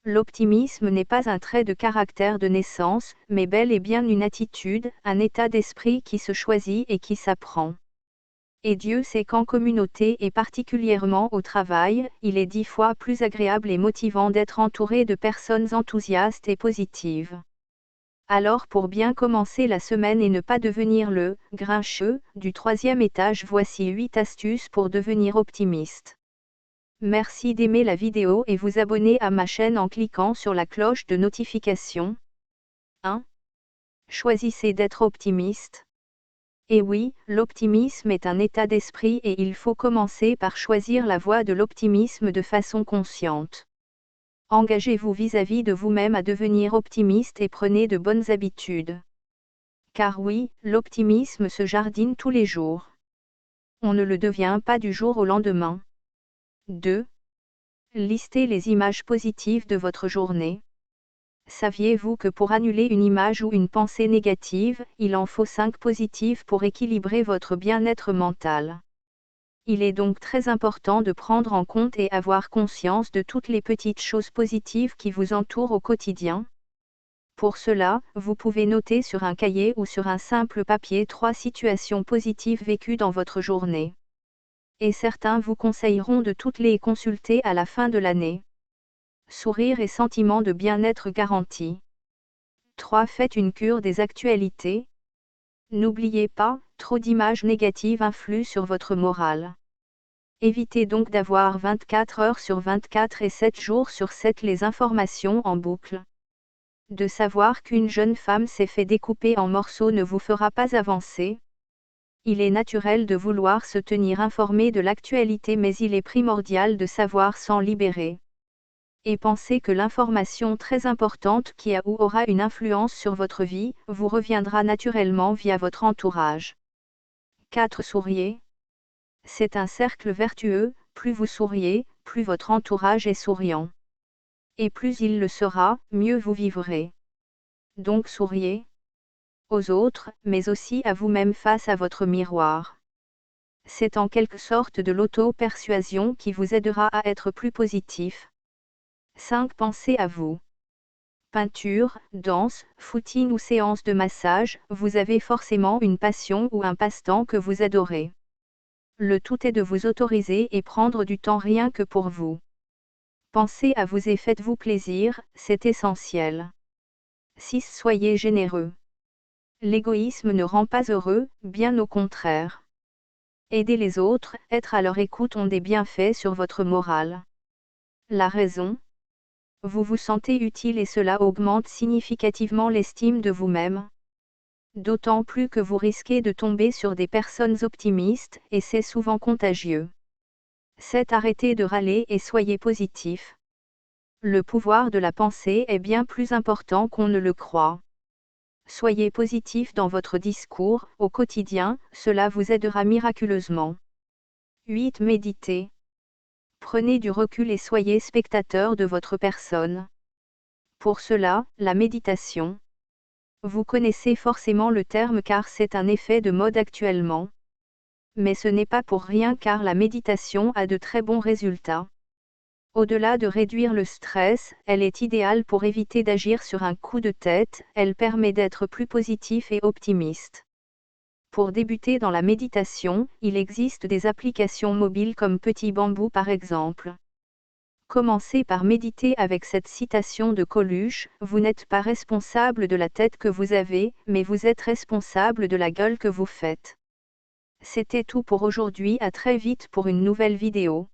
L'optimisme n'est pas un trait de caractère de naissance, mais bel et bien une attitude, un état d'esprit qui se choisit et qui s'apprend. Et Dieu sait qu'en communauté et particulièrement au travail, il est 10 fois plus agréable et motivant d'être entouré de personnes enthousiastes et positives. Alors pour bien commencer la semaine et ne pas devenir le « grincheux » du 3e étage, voici 8 astuces pour devenir optimiste. Merci d'aimer la vidéo et vous abonner à ma chaîne en cliquant sur la cloche de notification. 1. Choisissez d'être optimiste. Et oui, l'optimisme est un état d'esprit et il faut commencer par choisir la voie de l'optimisme de façon consciente. Engagez-vous vis-à-vis de vous-même à devenir optimiste et prenez de bonnes habitudes. Car oui, l'optimisme se jardine tous les jours. On ne le devient pas du jour au lendemain. 2. Listez les images positives de votre journée. Saviez-vous que pour annuler une image ou une pensée négative, il en faut 5 positives pour équilibrer votre bien-être mental? Il est donc très important de prendre en compte et avoir conscience de toutes les petites choses positives qui vous entourent au quotidien. Pour cela, vous pouvez noter sur un cahier ou sur un simple papier 3 situations positives vécues dans votre journée. Et certains vous conseilleront de toutes les consulter à la fin de l'année. Sourire et sentiment de bien-être garanti. 3. Faites une cure des actualités. N'oubliez pas, trop d'images négatives influent sur votre morale. Évitez donc d'avoir 24 heures sur 24 et 7 jours sur 7 les informations en boucle. De savoir qu'une jeune femme s'est fait découper en morceaux ne vous fera pas avancer. Il est naturel de vouloir se tenir informé de l'actualité, mais il est primordial de savoir s'en libérer. Et pensez que l'information très importante qui a ou aura une influence sur votre vie, vous reviendra naturellement via votre entourage. 4. Souriez. C'est un cercle vertueux, plus vous souriez, plus votre entourage est souriant. Et plus il le sera, mieux vous vivrez. Donc souriez. Aux autres, mais aussi à vous-même face à votre miroir. C'est en quelque sorte de l'auto-persuasion qui vous aidera à être plus positif. 5. Pensez à vous. Peinture, danse, footing ou séance de massage, vous avez forcément une passion ou un passe-temps que vous adorez. Le tout est de vous autoriser et prendre du temps rien que pour vous. Pensez à vous et faites-vous plaisir, c'est essentiel. 6. Soyez généreux. L'égoïsme ne rend pas heureux, bien au contraire. Aider les autres, être à leur écoute ont des bienfaits sur votre morale. La raison ? Vous vous sentez utile et cela augmente significativement l'estime de vous-même. D'autant plus que vous risquez de tomber sur des personnes optimistes, et c'est souvent contagieux. 7. Arrêtez de râler et soyez positif. Le pouvoir de la pensée est bien plus important qu'on ne le croit. Soyez positif dans votre discours, au quotidien, cela vous aidera miraculeusement. 8. Méditez. Prenez du recul et soyez spectateur de votre personne. Pour cela, la méditation. Vous connaissez forcément le terme car c'est un effet de mode actuellement. Mais ce n'est pas pour rien car la méditation a de très bons résultats. Au-delà de réduire le stress, elle est idéale pour éviter d'agir sur un coup de tête, elle permet d'être plus positif et optimiste. Pour débuter dans la méditation, il existe des applications mobiles comme Petit Bambou par exemple. Commencez par méditer avec cette citation de Coluche, vous n'êtes pas responsable de la tête que vous avez, mais vous êtes responsable de la gueule que vous faites. C'était tout pour aujourd'hui, à très vite pour une nouvelle vidéo.